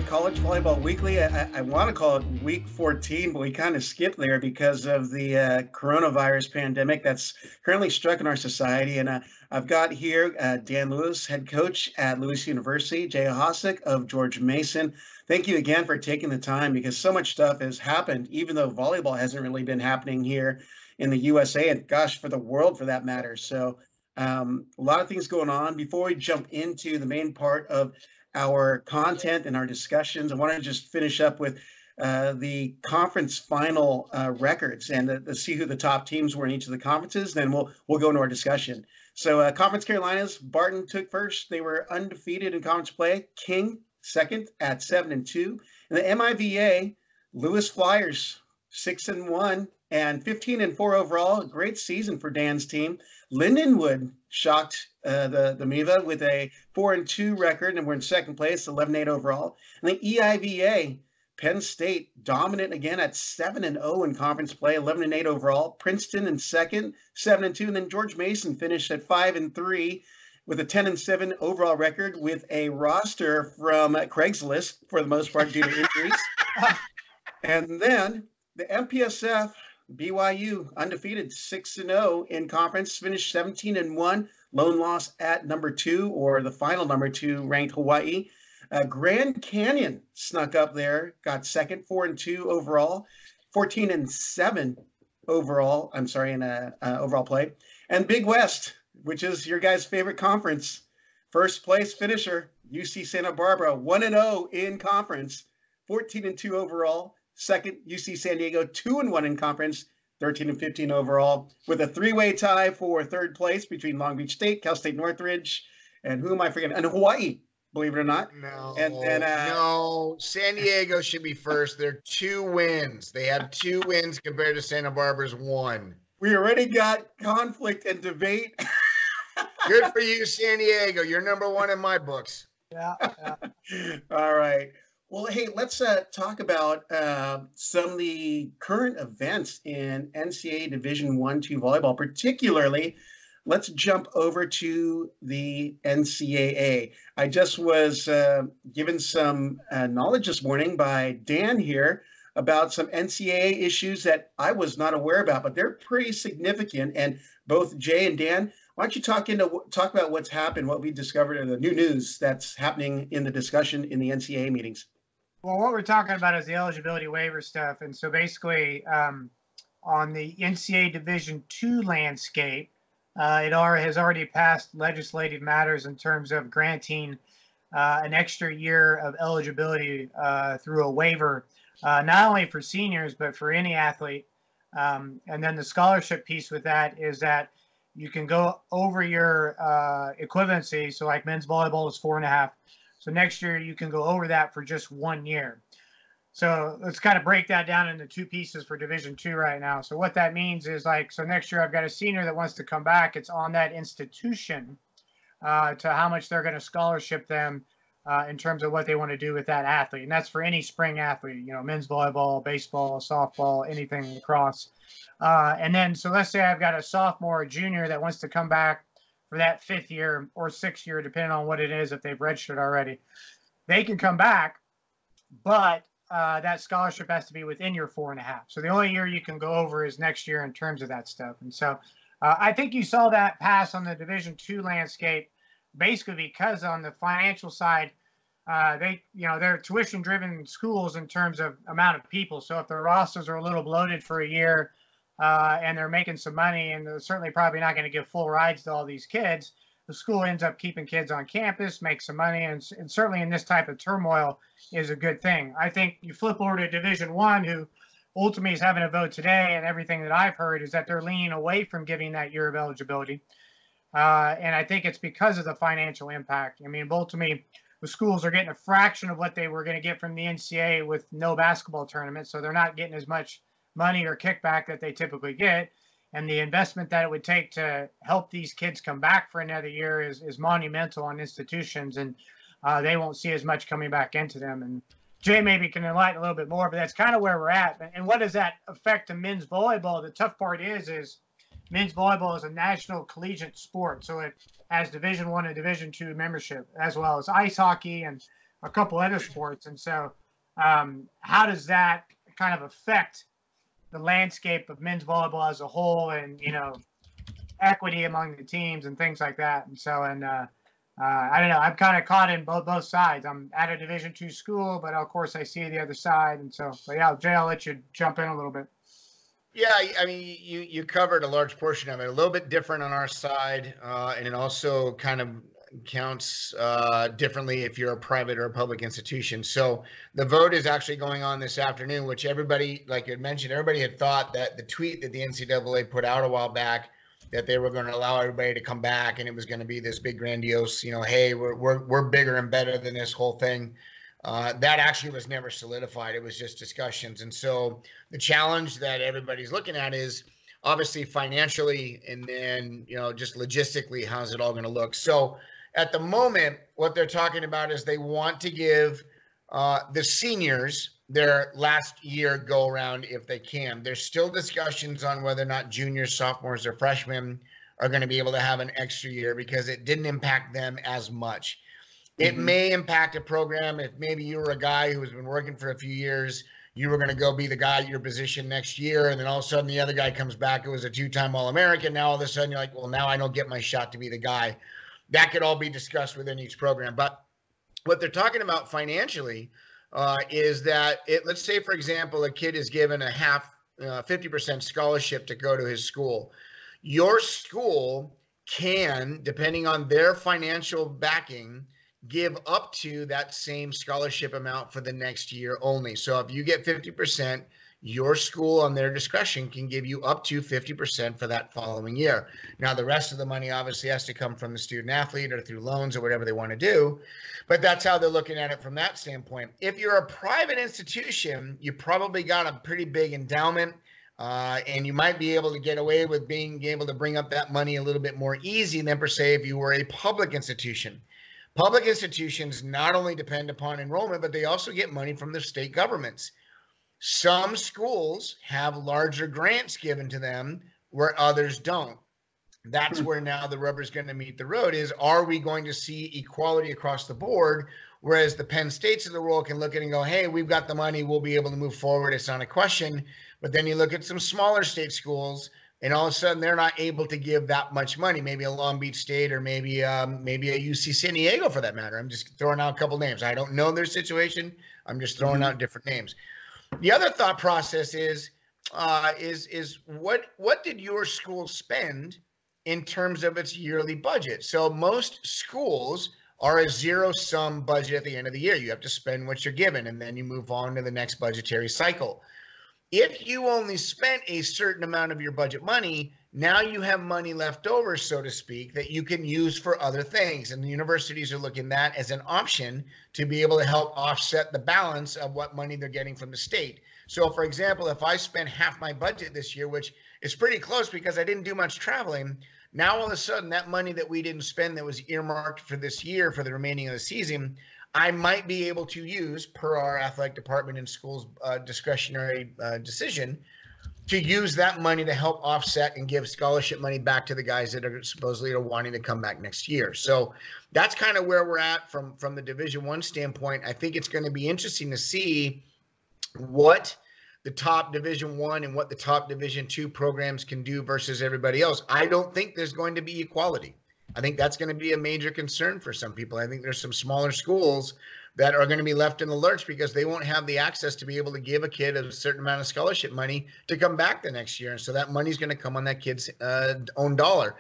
College Volleyball Weekly. I want to call it Week 14, but we kind of skipped there because of the coronavirus pandemic that's currently struck in our society. And I've got here Dan Lewis, head coach at Lewis University, Jay Hosack of George Mason. Thank you again for taking the time because so much stuff has happened, even though volleyball hasn't really been happening here in the USA and, gosh, for the world for that matter. So a lot of things going on. Before we jump into the main part of our content and our discussions, I want to just finish up with the conference final records and to see who the top teams were in each of the conferences. Then we'll go into our discussion. So Conference Carolinas, Barton took first. They were undefeated in conference play. King second at 7-2. And the MIVA, Lewis Flyers 6-1 and 15-4 overall. Great season for Dan's team. Lindenwood shocked the MIVA with a 4-2 record, and we're in second place, 11-8 overall. And the EIVA, Penn State, dominant again at 7-0 in conference play, 11-8 overall. Princeton in second, 7-2, and then George Mason finished at 5-3 with a 10-7 overall record with a roster from Craigslist for the most part due to injuries. And then the MPSF, BYU, undefeated, 6-0 in conference, finished 17-1, lone loss at number 2, or the final number 2 ranked Hawaii. Grand Canyon snuck up there, got second, 4-2 overall, 14-7 overall. I'm sorry, in overall play. And Big West, which is your guys' favorite conference, first place finisher, UC Santa Barbara, 1-0 in conference, 14-2 overall. Second, UC San Diego, 2-1 in conference, 13-15 overall, with a three-way tie for third place between Long Beach State, Cal State Northridge, and who am I forgetting? And Hawaii, believe it or not. No, San Diego should be first. They're 2 wins. They have 2 wins compared to Santa Barbara's 1. We already got conflict and debate. Good for you, San Diego. You're number 1 in my books. Yeah. All right. Well, hey, let's talk about some of the current events in NCAA Division I, II volleyball. Particularly, let's jump over to the NCAA. I just was given some knowledge this morning by Dan here about some NCAA issues that I was not aware about, but they're pretty significant. And both Jay and Dan, why don't you talk about what's happened, what we discovered, and the new news that's happening in the discussion in the NCAA meetings. Well, what we're talking about is the eligibility waiver stuff. And so basically on the NCAA Division II landscape, it has already passed legislative matters in terms of granting an extra year of eligibility through a waiver, not only for seniors, but for any athlete. And then the scholarship piece with that is that you can go over your equivalency. So like men's volleyball is 4.5. So next year you can go over that for just 1 year. So let's kind of break that down into 2 pieces for Division II right now. So what that means is so next year I've got a senior that wants to come back. It's on that institution to how much they're going to scholarship them in terms of what they want to do with that athlete. And that's for any spring athlete, men's volleyball, baseball, softball, anything lacrosse. And then, so let's say I've got a sophomore or junior that wants to come back for that 5th year or 6th year, depending on what it is, if they've registered already. They can come back, but that scholarship has to be within your 4.5. So the only year you can go over is next year in terms of that stuff. And so I think you saw that pass on the Division II landscape, basically because on the financial side, they're tuition-driven schools in terms of amount of people. So if their rosters are a little bloated for a year, and they're making some money, and they're certainly probably not going to give full rides to all these kids, the school ends up keeping kids on campus, makes some money, and certainly in this type of turmoil is a good thing. I think you flip over to Division I, who ultimately is having a vote today, and everything that I've heard is that they're leaning away from giving that year of eligibility. And I think it's because of the financial impact. I mean, ultimately, the schools are getting a fraction of what they were going to get from the NCAA with no basketball tournament, so they're not getting as much money or kickback that they typically get, and the investment that it would take to help these kids come back for another year is monumental on institutions, and they won't see as much coming back into them. And Jay maybe can enlighten a little bit more, but that's kind of where we're at. And what does that affect to men's volleyball? The tough part is men's volleyball is a national collegiate sport, so it has Division I and Division II membership, as well as ice hockey and a couple other sports. And so how does that kind of affect the landscape of men's volleyball as a whole, and, you know, equity among the teams and things like that? And so, I don't know, I'm kind of caught in both sides. I'm at a Division II school, but of course I see the other side. And so, but yeah, Jay, I'll let you jump in a little bit. Yeah, I mean, you covered a large portion of it. A little bit different on our side, and it also kind of counts differently if you're a private or a public institution. So the vote is actually going on this afternoon, which everybody, like you had mentioned, everybody had thought that the tweet that the NCAA put out a while back, that they were going to allow everybody to come back and it was going to be this big grandiose, you know, hey, we're bigger and better than this whole thing. That actually was never solidified. It was just discussions. And so the challenge that everybody's looking at is obviously financially, and then, you know, just logistically, how's it all going to look? So at the moment, what they're talking about is they want to give the seniors their last year go around if they can. There's still discussions on whether or not juniors, sophomores, or freshmen are going to be able to have an extra year because it didn't impact them as much. It may impact a program if maybe you were a guy who has been working for a few years, you were going to go be the guy at your position next year, and then all of a sudden the other guy comes back who was a two-time All-American. Now all of a sudden you're like, well, now I don't get my shot to be the guy. That could all be discussed within each program. But what they're talking about financially is that let's say, for example, a kid is given a 50% scholarship to go to his school. Your school can, depending on their financial backing, give up to that same scholarship amount for the next year only. So if you get 50%, your school on their discretion can give you up to 50% for that following year. Now, the rest of the money obviously has to come from the student athlete or through loans or whatever they want to do. But that's how they're looking at it from that standpoint. If you're a private institution, you probably got a pretty big endowment, and you might be able to get away with being able to bring up that money a little bit more easy than per se if you were a public institution. Public institutions not only depend upon enrollment, but they also get money from the state governments. Some schools have larger grants given to them where others don't. That's where now the rubber's going to meet the road is, are we going to see equality across the board? Whereas the Penn States of the world can look at it and go, hey, we've got the money, we'll be able to move forward. It's not a question. But then you look at some smaller state schools, and all of a sudden they're not able to give that much money. Maybe a Long Beach State, or maybe a UC San Diego for that matter. I'm just throwing out a couple names. I don't know their situation. I'm just throwing out different names. The other thought process is what did your school spend in terms of its yearly budget? So most schools are a zero-sum budget at the end of the year. You have to spend what you're given, and then you move on to the next budgetary cycle. If you only spent a certain amount of your budget money, now you have money left over, so to speak, that you can use for other things. And the universities are looking at that as an option to be able to help offset the balance of what money they're getting from the state. So, for example, if I spent half my budget this year, which is pretty close because I didn't do much traveling, now all of a sudden that money that we didn't spend that was earmarked for this year for the remaining of the season, I might be able to use, per our athletic department and schools discretionary decision, to use that money to help offset and give scholarship money back to the guys that are supposedly wanting to come back next year. So that's kind of where we're at from the Division I standpoint. I think it's going to be interesting to see what the top Division I and what the top Division II programs can do versus everybody else. I don't think there's going to be equality. I think that's going to be a major concern for some people. I think there's some smaller schools that are going to be left in the lurch because they won't have the access to be able to give a kid a certain amount of scholarship money to come back the next year. And so that money's going to come on that kid's own dollar.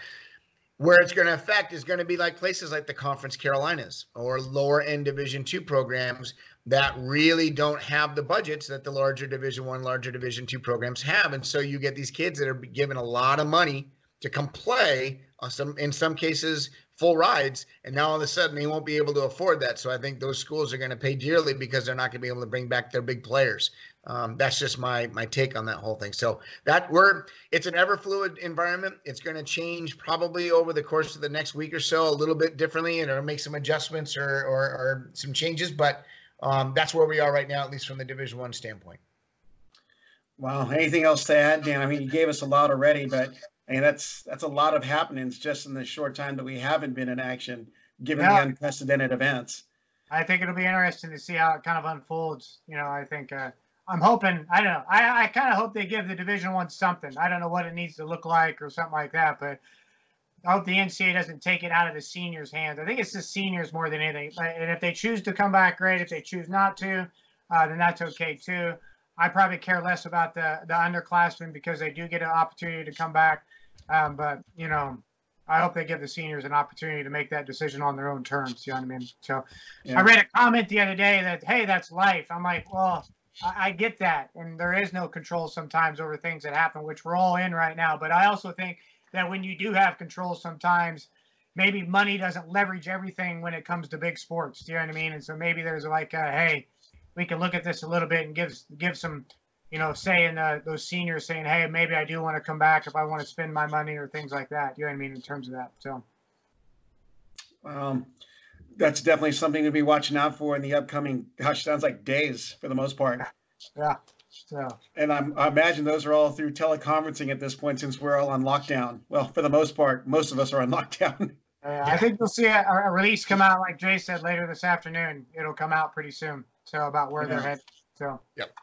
Where it's going to affect is going to be like places like the Conference Carolinas or lower end Division II programs that really don't have the budgets that the larger Division I, larger Division II programs have. And so you get these kids that are given a lot of money to come play, in some cases full rides, and now all of a sudden they won't be able to afford that. So I think those schools are going to pay dearly because they're not going to be able to bring back their big players. That's just my take on that whole thing. So it's an ever fluid environment. It's going to change probably over the course of the next week or so a little bit differently, and it'll make some adjustments or some changes. But that's where we are right now, at least from the Division I standpoint. Wow. Anything else to add, Dan? I mean, you gave us a lot already, but that's a lot of happenings just in the short time that we haven't been in action, given the unprecedented events. I think it'll be interesting to see how it kind of unfolds. I think I'm hoping. I don't know. I kind of hope they give the Division I something. I don't know what it needs to look like or something like that, but I hope the NCAA doesn't take it out of the seniors' hands. I think it's the seniors more than anything. And if they choose to come back, great. If they choose not to, then that's okay too. I probably care less about the underclassmen because they do get an opportunity to come back. But I hope they give the seniors an opportunity to make that decision on their own terms. You know what I mean? So yeah. I read a comment the other day that, hey, that's life. I'm like, well, I get that. And there is no control sometimes over things that happen, which we're all in right now. But I also think that when you do have control sometimes, maybe money doesn't leverage everything when it comes to big sports. Do you know what I mean? And so maybe there's like, hey, we can look at this a little bit and give some, saying those seniors saying, hey, maybe I do want to come back if I want to spend my money or things like that. You know what I mean? In terms of that. So. That's definitely something to be watching out for in the upcoming, sounds like days for the most part. Yeah. So. And I imagine those are all through teleconferencing at this point, since we're all on lockdown. Well, for the most part, most of us are on lockdown. I think you'll see a release come out, like Jay said, later this afternoon. It'll come out pretty soon. So about where they're headed. So. Yep.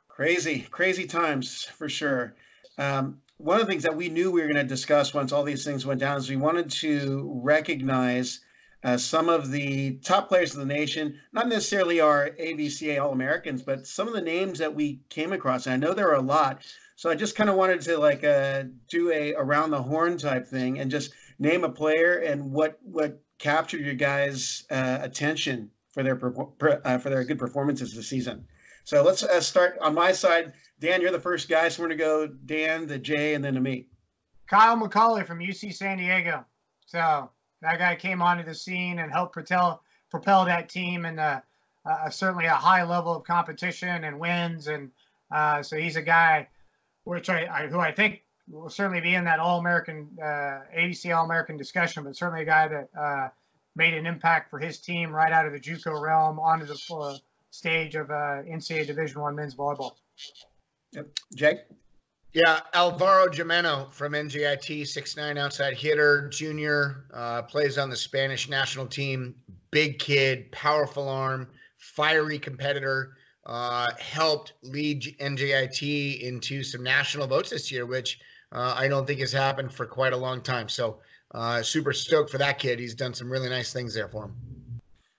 Crazy times for sure. One of the things that we knew we were going to discuss once all these things went down is we wanted to recognize some of the top players of the nation, not necessarily our AVCA All-Americans, but some of the names that we came across. And I know there are a lot. So I just kind of wanted to do a around the horn type thing and just name a player and what captured your guys' attention for their good performances this season. So let's start on my side. Dan, you're the first guy, so we're going to go Dan, to Jay, and then to me. Kyle McCauley from UC San Diego. So that guy came onto the scene and helped propel that team and certainly a high level of competition and wins. And so he's a guy who I think will certainly be in that All-American, AVC All-American discussion, but certainly a guy that made an impact for his team right out of the JUCO realm onto the stage of NCAA Division I men's volleyball. Yep. Jay? Yeah, Alvaro Gimeno from NJIT, 6'9" outside hitter, junior, plays on the Spanish national team. Big kid, powerful arm, fiery competitor, helped lead NJIT into some national votes this year, which I don't think has happened for quite a long time. So super stoked for that kid. He's done some really nice things there for him.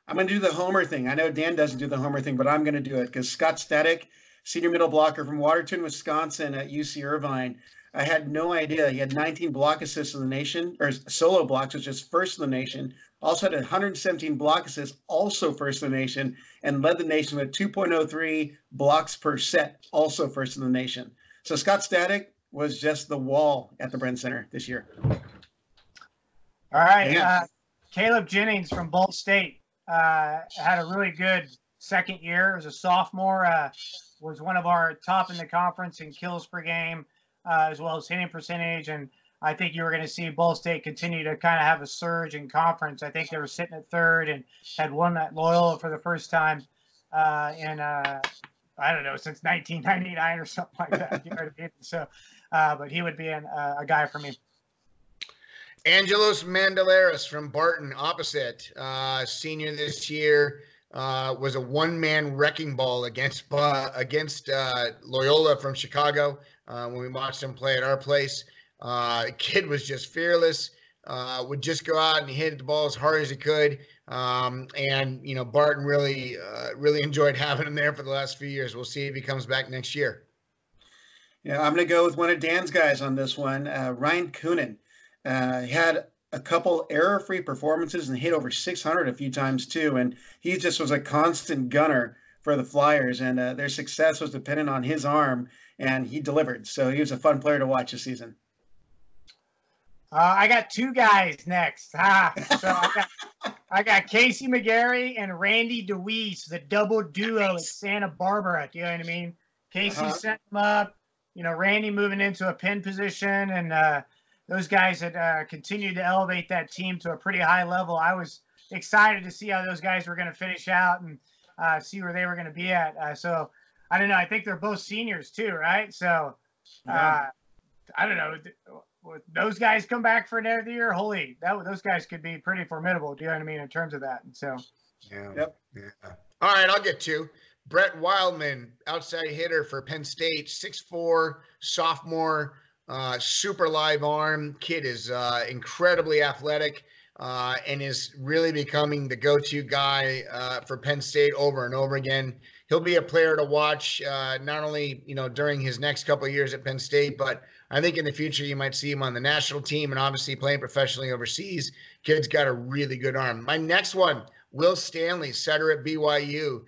I'm going to do the homer thing. I know Dan doesn't do the homer thing, but I'm going to do it because Scott Static, senior middle blocker from Watertown, Wisconsin at UC Irvine. I had no idea. He had 19 block assists in the nation, or solo blocks, which is first in the nation. Also had 117 block assists, also first in the nation, and led the nation with 2.03 blocks per set, also first in the nation. So Scott Static was just the wall at the Brent Center this year. All right. Caleb Jennings from Ball State had a really good second year as a sophomore. Was one of our top in the conference in kills per game, as well as hitting percentage. And I think you were going to see Ball State continue to kind of have a surge in conference. I think they were sitting at third and had won at Loyola for the first time I don't know, since 1999 or something like that. You know what I mean? So, but he would be a guy for me. Angelos Mandaleras from Barton, opposite, senior this year. Was a one-man wrecking ball against Loyola from Chicago when we watched him play at our place. Kid was just fearless, would just go out and hit the ball as hard as he could. And Barton really enjoyed having him there for the last few years. We'll see if he comes back next year. Yeah, I'm going to go with one of Dan's guys on this one, Ryan Coonan. Had a couple error-free performances and hit over 600 a few times too. And he just was a constant gunner for the Flyers, and their success was dependent on his arm, and he delivered. So he was a fun player to watch this season. I got two guys next. So I got Casey McGarry and Randy DeWeese, the double duo at Santa Barbara. Do you know what I mean? Casey set him up. Randy moving into a pin position, and those guys had continued to elevate that team to a pretty high level. I was excited to see how those guys were going to finish out and see where they were going to be at. So I don't know. I think they're both seniors too, right? So I don't know. Would those guys come back for another year? Holy, those guys could be pretty formidable. Do you know what I mean in terms of that? And so Yeah. Yep. Yeah. All right, I'll get two. Brett Wildman, outside hitter for Penn State, 6'4", sophomore, super live arm. Kid is incredibly athletic and is really becoming the go-to guy for Penn State over and over again. He'll be a player to watch not only during his next couple of years at Penn State, but I think in the future you might see him on the national team and obviously playing professionally overseas. Kid's got a really good arm. My next one, Will Stanley, setter at BYU.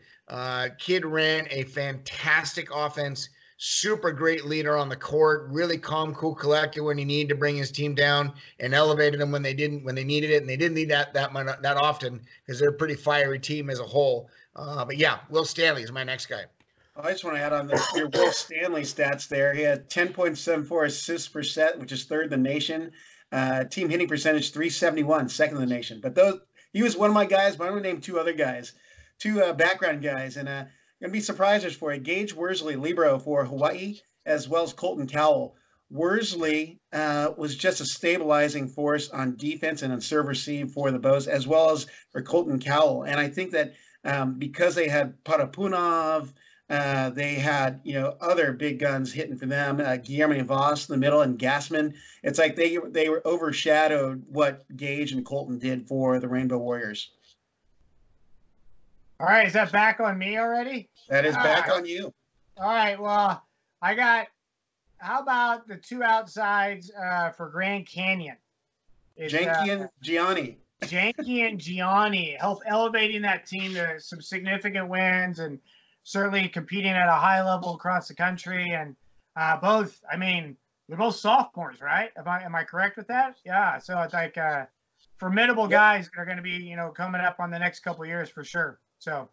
Kid ran a fantastic offense, super great leader on the court, really calm, cool, collected when he needed to bring his team down, and elevated them when they needed it, and they didn't need that often because they're a pretty fiery team as a whole. But yeah, Will Stanley is my next guy. I just want to add on your Will Stanley stats there. He had 10.74 assists per set, which is third in the nation. Team hitting percentage 371, second in the nation. But he was one of my guys, but I'm going to name two other guys. Two background guys, and going to be surprisers for you. Gage Worsley, libero for Hawaii, as well as Colton Cowell. Worsley was just a stabilizing force on defense and on serve receive for the Bows, as well as for Colton Cowell. And I think that because they had Parapunov, they had other big guns hitting for them, Guillermo Voss in the middle and Gassman. It's like they were overshadowed what Gage and Colton did for the Rainbow Warriors. All right, is that back on me already? That is back on you. All right, well, how about the two outsides for Grand Canyon? Janky and Gianni. Janky and Gianni help elevating that team to some significant wins and certainly competing at a high level across the country. And both, they're both sophomores, right? Am I correct with that? Yeah, so it's like formidable guys that are going to be, coming up on the next couple of years for sure. So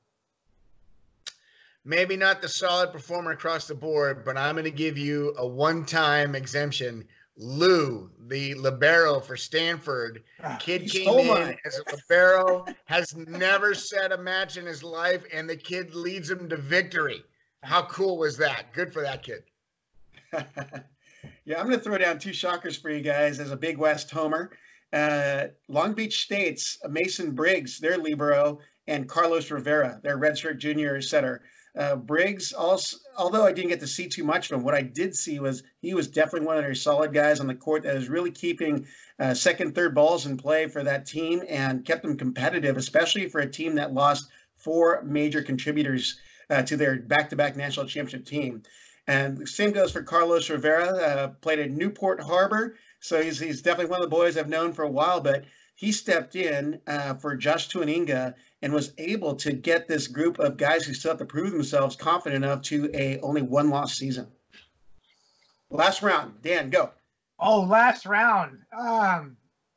maybe not the solid performer across the board, but I'm going to give you a one-time exemption. Lou, the libero for Stanford, kid came in as a libero, has never set a match in his life, and the kid leads him to victory. How cool was that? Good for that kid. Yeah, I'm going to throw down two shockers for you guys as a Big West homer. Long Beach State's Mason Briggs, their libero, and Carlos Rivera, their redshirt junior setter. Briggs, also, although I didn't get to see too much of him, what I did see was he was definitely one of their solid guys on the court that was really keeping second, third balls in play for that team and kept them competitive, especially for a team that lost four major contributors to their back-to-back national championship team. And the same goes for Carlos Rivera, played at Newport Harbor, so he's definitely one of the boys I've known for a while, but he stepped in for Josh Tuaninga and was able to get this group of guys who still have to prove themselves confident enough to a only one-loss season. Last round, Dan, go. Oh, last round.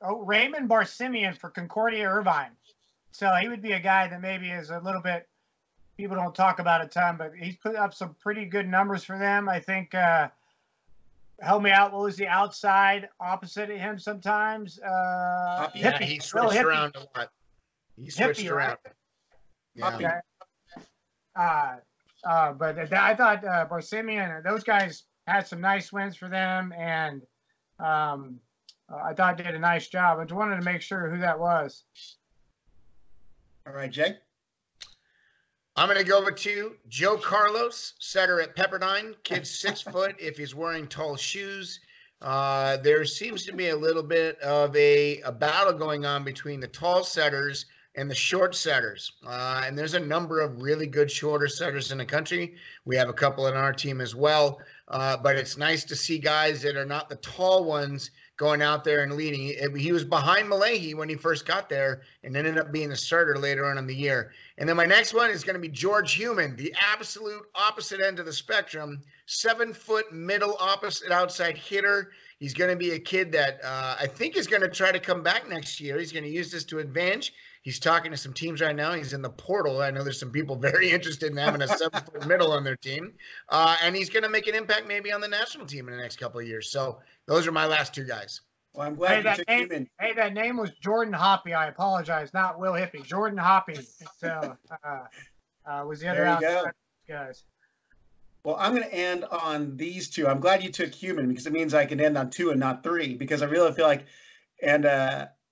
Raymond Barsimian for Concordia Irvine. So he would be a guy that maybe is a little bit, people don't talk about a ton, but he's put up some pretty good numbers for them. I think, help me out, what was the outside opposite of him sometimes? Yeah, he switched around a lot. He switched around. Right? Yeah. Okay. But I thought Barsimian, those guys had some nice wins for them, and I thought did a nice job. I just wanted to make sure who that was. All right, Jay. I'm going to go with two. Joe Carlos, setter at Pepperdine. Kid's 6 foot if he's wearing tall shoes. There seems to be a little bit of a battle going on between the tall setters and the short setters. And there's a number of really good shorter setters in the country. We have a couple on our team as well. But it's nice to see guys that are not the tall ones going out there and leading. He was behind Malahi when he first got there and ended up being the starter later on in the year. And then my next one is going to be George Human, the absolute opposite end of the spectrum, 7 foot middle opposite outside hitter. He's going to be a kid that I think is going to try to come back next year. He's going to use this to advantage. He's talking to some teams right now. He's in the portal. I know there's some people very interested in having a 7 foot middle on their team. And he's going to make an impact maybe on the national team in the next couple of years. So those are my last two guys. Well, I'm glad you took him in. Hey, that name was Jordan Hoppy. I apologize. Not Will Hippie. Jordan Hoppy. So was the other guys. Well, I'm going to end on these two. I'm glad you took Human because it means I can end on two and not three because I really feel like, and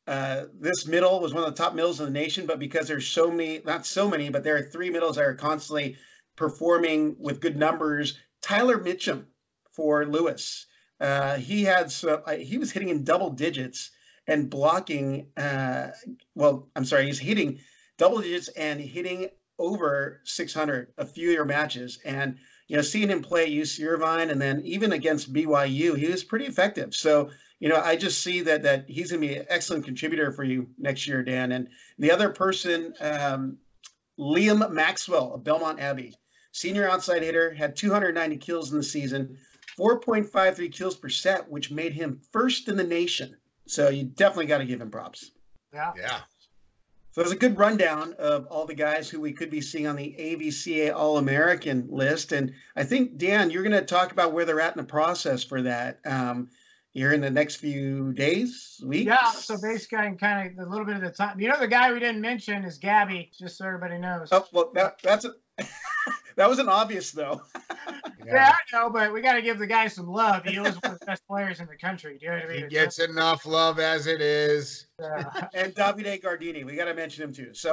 this middle was one of the top middles in the nation, but because there's so many, not so many, but there are three middles that are constantly performing with good numbers. Tyler Mitchum for Lewis. He was hitting in double digits and blocking. He's hitting double digits and hitting over 600 a few year matches. And, seeing him play at UC Irvine and then even against BYU, he was pretty effective. So, I just see that he's going to be an excellent contributor for you next year, Dan. And the other person, Liam Maxwell of Belmont Abbey, senior outside hitter, had 290 kills in the season, 4.53 kills per set, which made him first in the nation. So you definitely got to give him props. Yeah. So there's a good rundown of all the guys who we could be seeing on the AVCA All-American list. And I think, Dan, you're going to talk about where they're at in the process for that here in the next few days, weeks. Yeah, so basically I can kind of a little bit of the time. The guy we didn't mention is Gabby, just so everybody knows. Oh, well, that's that wasn't obvious, though. Yeah, I know, but we got to give the guy some love. He was one of the best players in the country. Do you know what I mean? He gets enough love as it is. And Davide Gardini, we got to mention him too. So,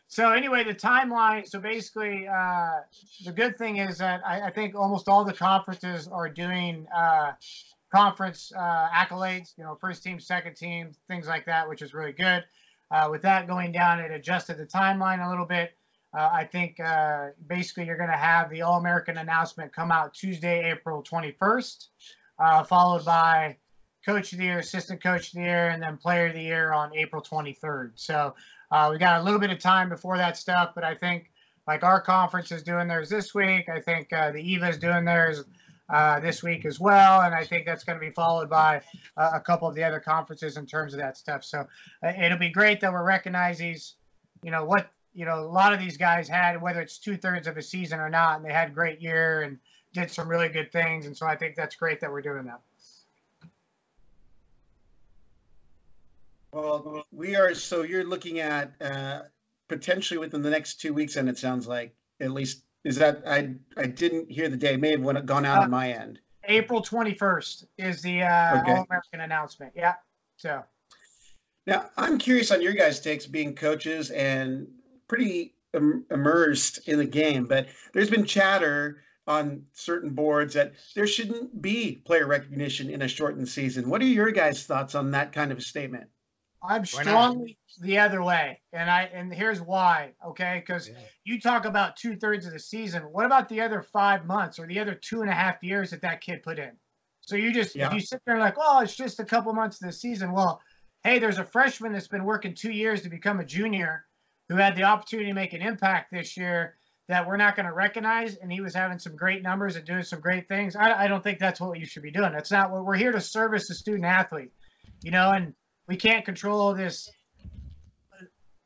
So anyway, the timeline. So basically, the good thing is that I think almost all the conferences are doing conference accolades. First team, second team, things like that, which is really good. With that going down, it adjusted the timeline a little bit. I think basically you're going to have the All-American announcement come out Tuesday, April 21st, followed by Coach of the Year, Assistant Coach of the Year, and then Player of the Year on April 23rd. So we got a little bit of time before that stuff, but I think like our conference is doing theirs this week. I think the EVA is doing theirs this week as well, and I think that's going to be followed by a couple of the other conferences in terms of that stuff. So it'll be great that we're recognizing these, a lot of these guys had, whether it's 2/3 of a season or not, and they had a great year and did some really good things. And so I think that's great that we're doing that. Well, we are. So you're looking at potentially within the next 2 weeks, and it sounds like at least is that I didn't hear the day. It may have gone out on my end. April 21st is the All-American announcement. Yeah. So now I'm curious on your guys' takes, being coaches and pretty immersed in the game, but there's been chatter on certain boards that there shouldn't be player recognition in a shortened season. What are your guys' thoughts on that kind of a statement? I'm strongly the other way, and here's why. Okay, because you talk about 2/3 of the season. What about the other 5 months or the other 2.5 years that kid put in? So if you sit there like, oh, it's just a couple months of the season. Well, hey, there's a freshman that's been working 2 years to become a junior, who had the opportunity to make an impact this year that we're not going to recognize, and he was having some great numbers and doing some great things. I don't think that's what you should be doing. That's not what we're here to service the student athlete, and we can't control this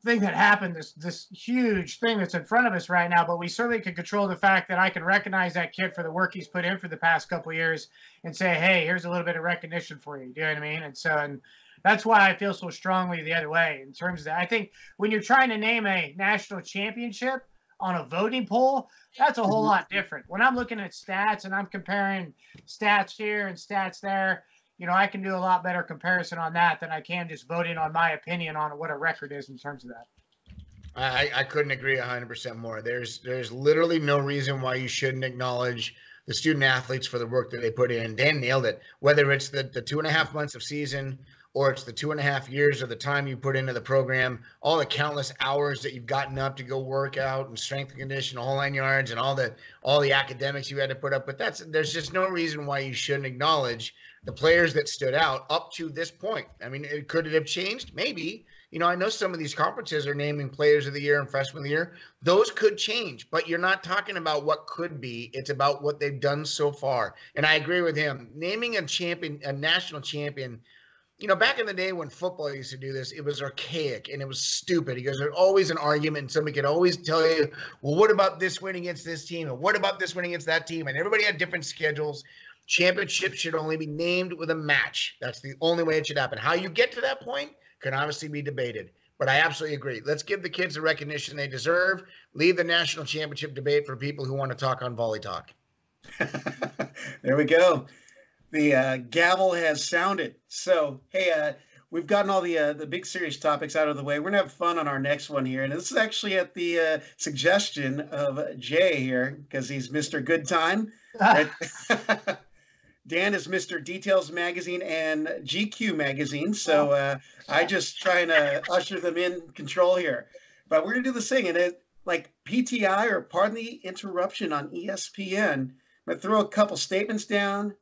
thing that happened, this huge thing that's in front of us right now, but we certainly can control the fact that I can recognize that kid for the work he's put in for the past couple of years and say, hey, here's a little bit of recognition for you. Do you know what I mean? And that's why I feel so strongly the other way in terms of that. I think when you're trying to name a national championship on a voting poll, that's a whole lot different. When I'm looking at stats and I'm comparing stats here and stats there, I can do a lot better comparison on that than I can just voting on my opinion on what a record is in terms of that. I couldn't agree 100% more. There's literally no reason why you shouldn't acknowledge the student athletes for the work that they put in. Dan nailed it. Whether it's the 2.5 months of season or it's the 2.5 years of the time you put into the program, all the countless hours that you've gotten up to go work out and strength and condition, the whole 9 yards, and all the academics you had to put up. But there's just no reason why you shouldn't acknowledge the players that stood out up to this point. I mean, could it have changed? Maybe. I know some of these conferences are naming players of the year and freshman of the year. Those could change, but you're not talking about what could be. It's about what they've done so far. And I agree with him. Naming a champion, a national champion, back in the day when football used to do this, it was archaic and it was stupid because there's always an argument and somebody could always tell you, well, what about this win against this team? And what about this win against that team? And everybody had different schedules. Championship should only be named with a match. That's the only way it should happen. How you get to that point can obviously be debated. But I absolutely agree. Let's give the kids the recognition they deserve. Leave the national championship debate for people who want to talk on Volley Talk. There we go. The gavel has sounded. So, hey, we've gotten all the big serious topics out of the way. We're gonna have fun on our next one here, and this is actually at the suggestion of Jay here because he's Mr. Good Time. Right? Dan is Mr. Details Magazine and GQ Magazine, so I just trying to usher them in control here. But we're gonna do this thing, and it like PTI or pardon the interruption on ESPN. I'm gonna throw a couple statements down.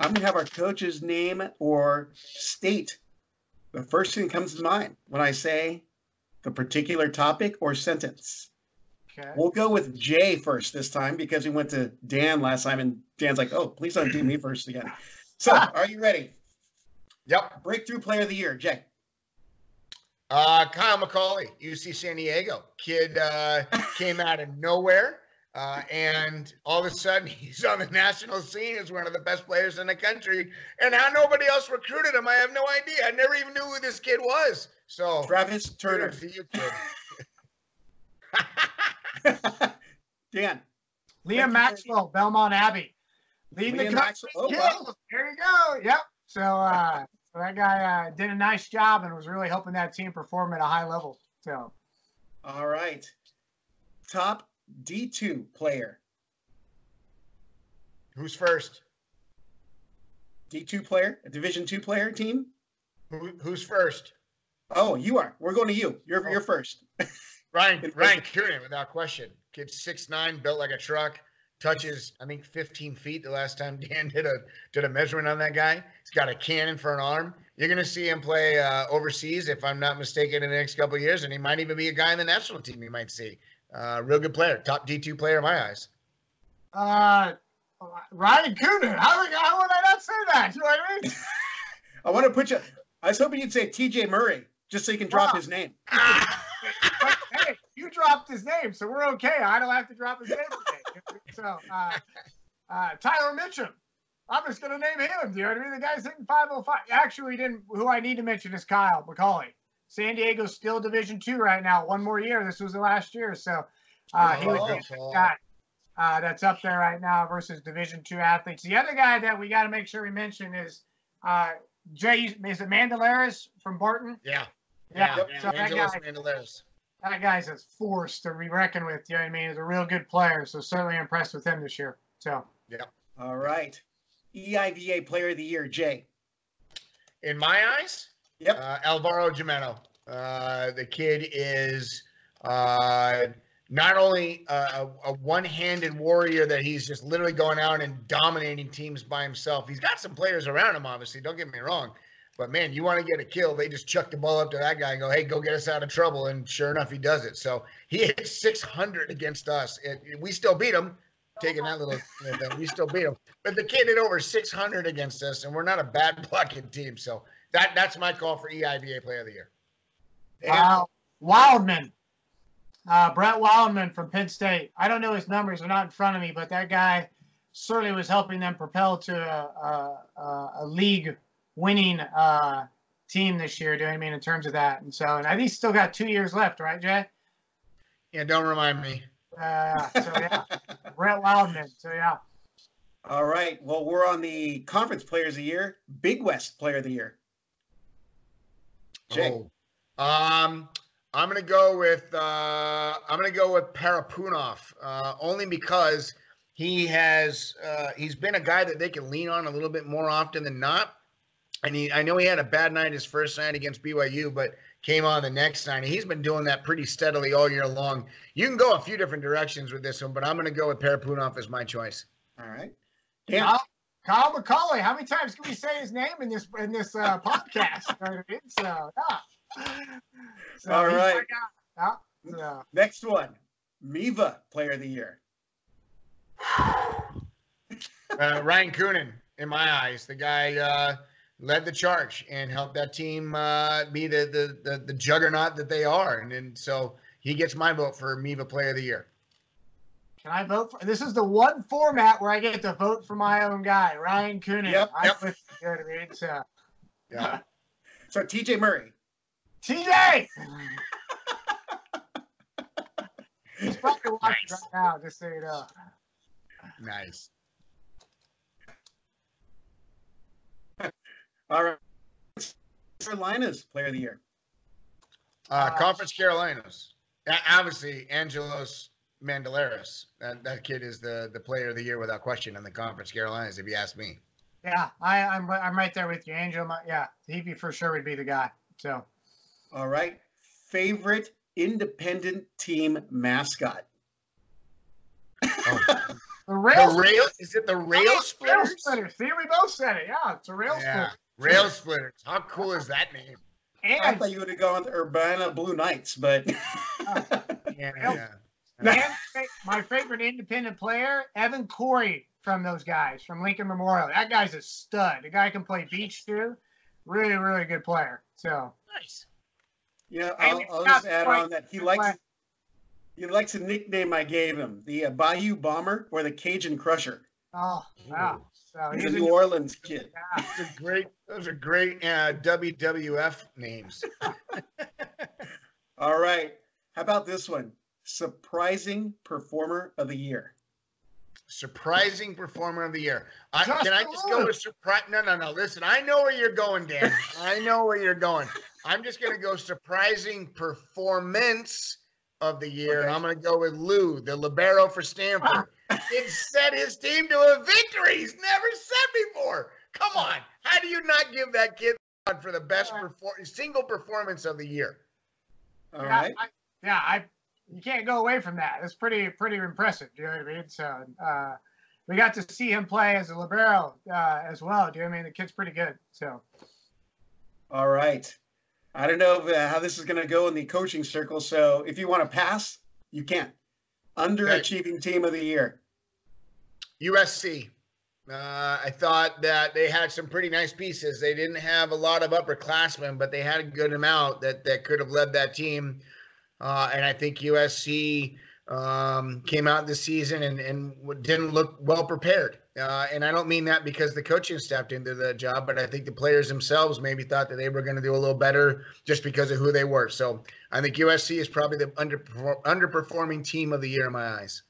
I'm gonna have our coach's name or state the first thing that comes to mind when I say the particular topic or sentence. Okay. We'll go with Jay first this time because we went to Dan last time, and Dan's like, "Oh, please don't do me first again." So, are you ready? Yep. Breakthrough Player of the Year, Jay. Kyle McCauley, UC San Diego. Kid came out of nowhere, and all of a sudden he's on the national scene as one of the best players in the country. And how nobody else recruited him, I have no idea. I never even knew who this kid was. So Travis Turner. To you, kid. Dan. Liam Maxwell, Belmont Abbey. Leading the country. Oh, wow. There you go. Yep. So that guy did a nice job and was really helping that team perform at a high level. So. All right. Top D2 player. Who's first? D2 player, a Division II player team. Who's first? Oh, you are. We're going to you. You're first. Ryan Kiernan, without question. Kid's 6'9", built like a truck. Touches, I think, 15 feet the last time Dan did a measurement on that guy. He's got a cannon for an arm. You're going to see him play overseas, if I'm not mistaken, in the next couple of years, and he might even be a guy in the national team you might see. Real good player. Top D2 player in my eyes. Ryan Kiernan. How would I not say that? You know what I mean? I want to put you. I was hoping you'd say TJ Murray, just so you can drop his name. Hey, you dropped his name, so we're okay. I don't have to drop his name today. So, Tyler Mitchum. I'm just going to name him. Do you know what I mean? The guy's hitting 505. Actually, who I need to mention is Kyle McCauley. San Diego's still Division II right now. One more year. This was the last year. So, he was the guy that's up there right now versus Division II athletes. The other guy that we got to make sure we mention is Jay. Is it Mandelaris from Barton? Yeah. So that guy's a force to be reckoned with. You know what I mean? He's a real good player. So certainly impressed with him this year. So. Yeah. All right. EIVA Player of the Year, Jay. In my eyes, yep. Alvaro Gimeno. The kid is not only a one-handed warrior that he's just literally going out and dominating teams by himself. He's got some players around him, obviously. Don't get me wrong. But, man, you want to get a kill, they just chuck the ball up to that guy and go, hey, go get us out of trouble. And sure enough, he does it. So he hit 600 against us. We still beat him. Taking that little thing, we still beat him. But the kid hit over 600 against us, and we're not a bad blocking team. So that's my call for EIVA Player of the Year. Wildman. Brett Wildman from Penn State. I don't know his numbers. They're not in front of me, but that guy certainly was helping them propel to a league-winning team this year, do you know what I mean, in terms of that. And I think he's still got 2 years left, right, Jay? Yeah, don't remind me. Brett Wildman. So, yeah. All right. Well, we're on the Conference Players of the Year. Big West Player of the Year. Jay. I'm gonna go with Parapunov, only because he's been a guy that they can lean on a little bit more often than not. And I know he had a bad night his first night against BYU, but came on the next night. He's been doing that pretty steadily all year long. You can go a few different directions with this one, but I'm going to go with Parapunov as my choice. All right. Yeah. Kyle McCauley. How many times can we say his name in this podcast? You know what I mean? So, yeah. All right. Next one. MIVA Player of the Year. Ryan Kiernan, in my eyes. The guy led the charge and helped that team be the juggernaut that they are. And so he gets my vote for MIVA Player of the Year. Can I vote for? This is the one format where I get to vote for my own guy, Ryan Kiernan. Yep. You know what I mean? Yeah. So TJ Murray. TJ! He's probably watching right now, just so you know. Nice. All right. Carolina's player of the year? Conference Carolinas. Obviously, Angelos Mandelaris. That kid is the player of the year without question in the Conference Carolinas, if you ask me. Yeah, I'm right there with you, Angel. Yeah, he for sure would be the guy. So. All right. Favorite independent team mascot? The rail. Is it the rail splitters? Rail splitters. See, we both said it. Yeah, it's a rail splitter. Rail splitters. How cool is that name? And I thought you would have gone with Urbana Blue Knights, but and my favorite independent player, Evan Corey, from those guys from Lincoln Memorial. That guy's a stud. The guy can play beach too. Really, really good player. So nice. Yeah, I'll just add on that he likes a nickname I gave him, the Bayou Bomber or the Cajun Crusher. Oh, wow. So he's a New Orleans kid. Yeah. Those are great WWF names. All right. How about this one? Surprising Performer of the Year. Surprising Performer of the Year. Can I just go with surprise? No. Listen, I know where you're going, Dan. I know where you're going. I'm just going to go surprising performance of the year, and I'm going to go with Lou, the libero for Stanford. It set his team to a victory. He's never said before. Come on. How do you not give that kid for the best single performance of the year? All right. You can't go away from that. It's pretty impressive. Do you know what I mean? So we got to see him play as a libero as well. Do you know what I mean? The kid's pretty good. So. All right. I don't know how this is going to go in the coaching circle. So if you want to pass, you can. Underachieving team of the year. USC. I thought that they had some pretty nice pieces. They didn't have a lot of upperclassmen, but they had a good amount that could have led that team. And I think USC came out this season and didn't look well prepared. And I don't mean that because the coaching staff didn't do the job, but I think the players themselves maybe thought that they were going to do a little better just because of who they were. So I think USC is probably the underperforming team of the year in my eyes.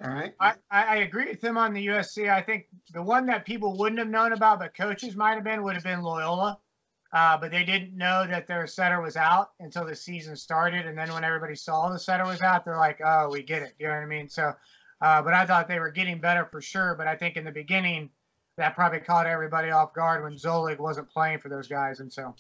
All right. I agree with him on the USC. I think the one that people wouldn't have known about, but coaches would have been Loyola. But they didn't know that their setter was out until the season started. And then when everybody saw the setter was out, they're like, oh, we get it. You know what I mean? So, but I thought they were getting better for sure. But I think in the beginning, that probably caught everybody off guard when Zolig wasn't playing for those guys. And so.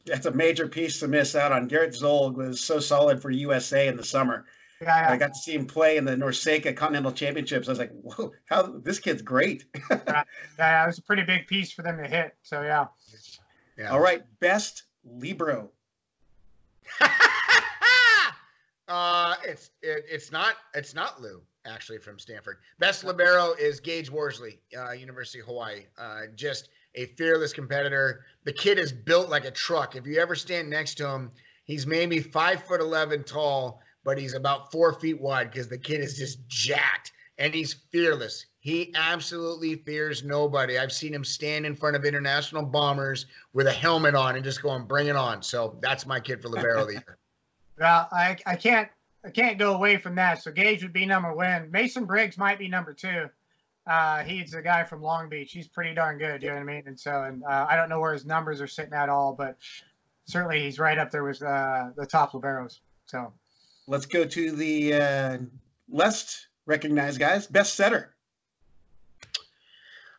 That's a major piece to miss out on. Garrett Zolig was so solid for USA in the summer. Yeah. I got to see him play in the Norseca Continental Championships. I was like, whoa, this kid's great. Yeah, it was a pretty big piece for them to hit. So, yeah. Yeah. All right, best libero. It's not Lou actually from Stanford. Best libero is Gage Worsley, University of Hawaii. Just a fearless competitor. The kid is built like a truck. If you ever stand next to him, he's maybe 5'11" tall, but he's about 4 feet wide because the kid is just jacked and he's fearless. He absolutely fears nobody. I've seen him stand in front of international bombers with a helmet on and just going, bring it on. So that's my kid for libero of the year. Well, I can't go away from that. So Gage would be number one. Mason Briggs might be number two. He's a guy from Long Beach. He's pretty darn good. You know what I mean? And so, I don't know where his numbers are sitting at all, but certainly he's right up there with the top liberos. So let's go to the less recognized guys. Best setter.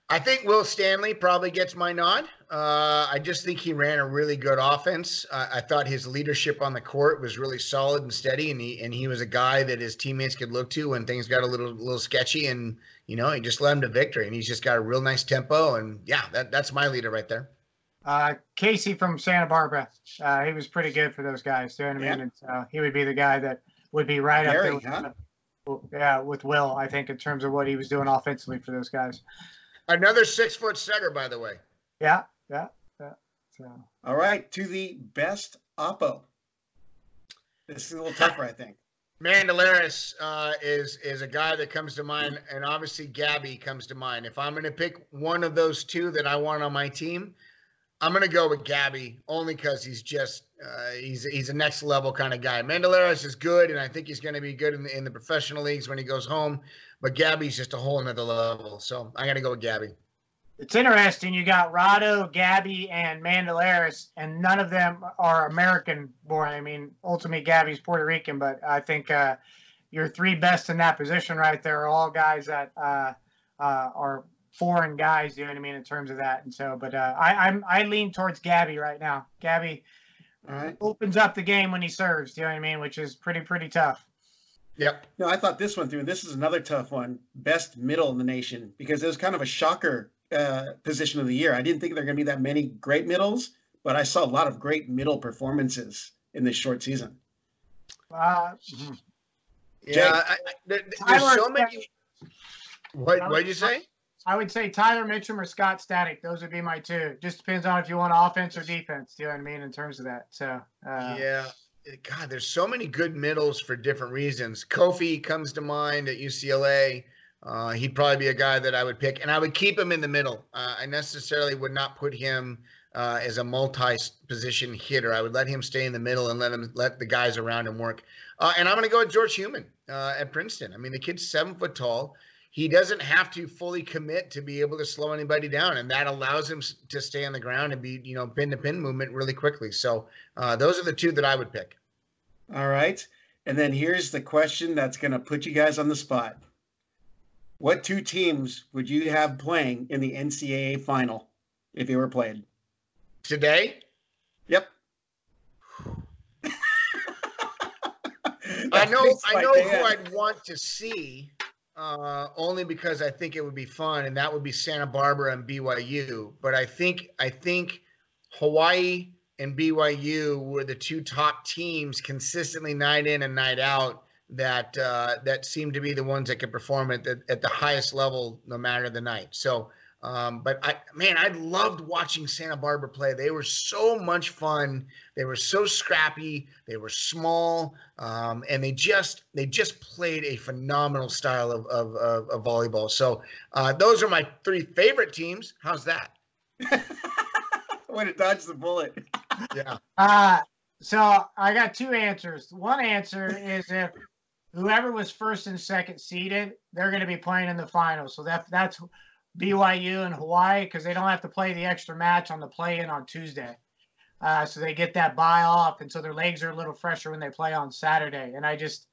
I think Will Stanley probably gets my nod. I just think he ran a really good offense. I thought his leadership on the court was really solid and steady, and he was a guy that his teammates could look to when things got a little sketchy, and he just led him to victory. And he's just got a real nice tempo, and yeah, that's my leader right there. Casey from Santa Barbara, he was pretty good for those guys. You know what I mean? And so he would be the guy that would be right up there with Will, I think, in terms of what he was doing offensively for those guys. Another 6-foot setter, by the way. Yeah. So. All right, to the best oppo. This is a little tougher, I think. Mandelaris is a guy that comes to mind, and obviously Gabby comes to mind. If I'm going to pick one of those two that I want on my team, I'm going to go with Gabby, only because he's just he's a next level kind of guy. Mandelaris is good, and I think he's going to be good in the professional leagues when he goes home. But Gabby's just a whole another level, so I got to go with Gabby. It's interesting. You got Rado, Gabby, and Mandalaris, and none of them are American born. I mean, ultimately, Gabby's Puerto Rican, but I think your three best in that position right there are all guys that are foreign guys. You know what I mean in terms of that. And so, but I lean towards Gabby right now. Gabby opens up the game when he serves. You know what I mean, which is pretty tough. Yep. No, I thought this one through. This is another tough one. Best middle in the nation, because it was kind of a shocker position of the year. I didn't think there were going to be that many great middles, but I saw a lot of great middle performances in this short season. Yeah, there's so many. What did you say? I would say Tyler Mitchum or Scott Static. Those would be my two. Just depends on if you want offense or defense. Do you know what I mean in terms of that? So yeah. God, there's so many good middles for different reasons. Kofi comes to mind at UCLA. He'd probably be a guy that I would pick, and I would keep him in the middle. I necessarily would not put him as a multi-position hitter. I would let him stay in the middle and let the guys around him work. And I'm going to go with George Human at Princeton. I mean, the kid's 7 foot tall. He doesn't have to fully commit to be able to slow anybody down, and that allows him to stay on the ground and be, pin-to-pin movement really quickly. So those are the two that I would pick. All right. And then here's the question that's going to put you guys on the spot. What two teams would you have playing in the NCAA final if they were played? Today? Yep. I know who I'd want to see. Only because I think it would be fun, and that would be Santa Barbara and BYU. But I think Hawaii and BYU were the two top teams consistently night in and night out that seem to be the ones that can perform at the highest level no matter the night. So, but I loved watching Santa Barbara play. They were so much fun. They were so scrappy. They were small, and they just played a phenomenal style of volleyball. So those are my three favorite teams. How's that? Way to dodge the bullet. Yeah. So I got two answers. One answer is if whoever was first and second seeded, they're going to be playing in the finals. So that's BYU and Hawaii, because they don't have to play the extra match on the play-in on Tuesday. So they get that bye off, and so their legs are a little fresher when they play on Saturday. And I just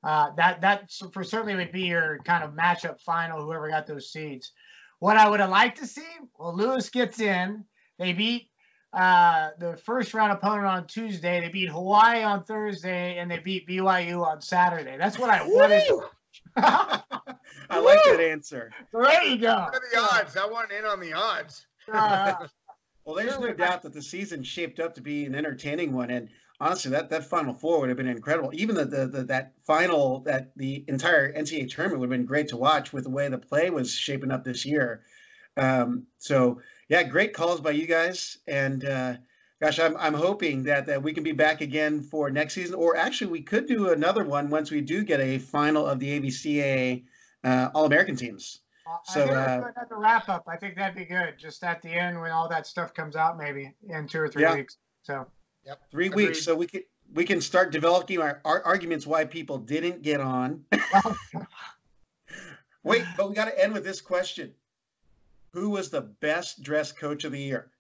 that for certainly would be your kind of matchup final, whoever got those seeds. What I would have liked to see, well, Lewis gets in. They beat the first round opponent on Tuesday. They beat Hawaii on Thursday, and they beat BYU on Saturday. That's what I wanted. I like that answer. There you go. What are the odds? I want in on the odds. Well, there's no doubt that the season shaped up to be an entertaining one, and honestly, that Final Four would have been incredible. Even that final, that the entire NCAA tournament would have been great to watch with the way the play was shaping up this year. So yeah, great calls by you guys, and gosh, I'm hoping that we can be back again for next season, or actually we could do another one once we do get a final of the AVCA All-American teams. So at the wrap up, I think that'd be good. Just at the end when all that stuff comes out, maybe in 2 or 3 weeks. So, yep, 3 weeks. So we can start developing our arguments why people didn't get on. Wait, but we got to end with this question: who was the best dressed coach of the year?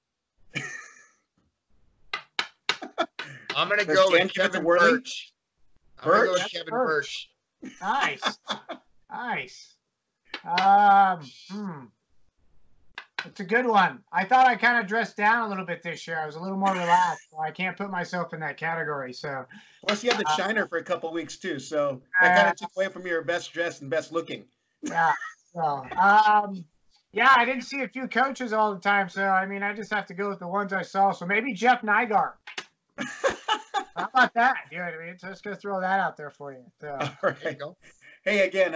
I'm gonna go with Kevin Birch. Kevin Birch. Nice. It's a good one. I thought I kind of dressed down a little bit this year. I was a little more relaxed. So I can't put myself in that category. So plus you had the shiner for a couple of weeks too, so that kind of took away from your best dressed and best looking. Yeah. So yeah, I didn't see a few coaches all the time, so I mean I just have to go with the ones I saw. So maybe Jeff Nygaard. How about that? You know what I mean? So just gonna throw that out there for you. So, all right. There you go. Hey, again,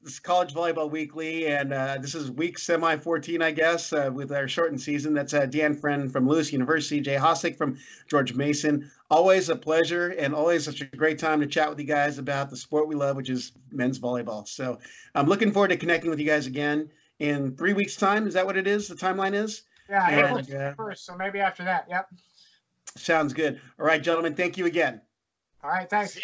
this is College Volleyball Weekly, and this is week semi-14, I guess, with our shortened season. That's Dan Friend from Lewis University, Jay Hosack from George Mason. Always a pleasure and always such a great time to chat with you guys about the sport we love, which is men's volleyball. So I'm looking forward to connecting with you guys again in 3 weeks' time. Is that what it is? The timeline is? Yeah, April 1st, so maybe after that. Yep. Sounds good. All right, gentlemen, thank you again. All right, thanks.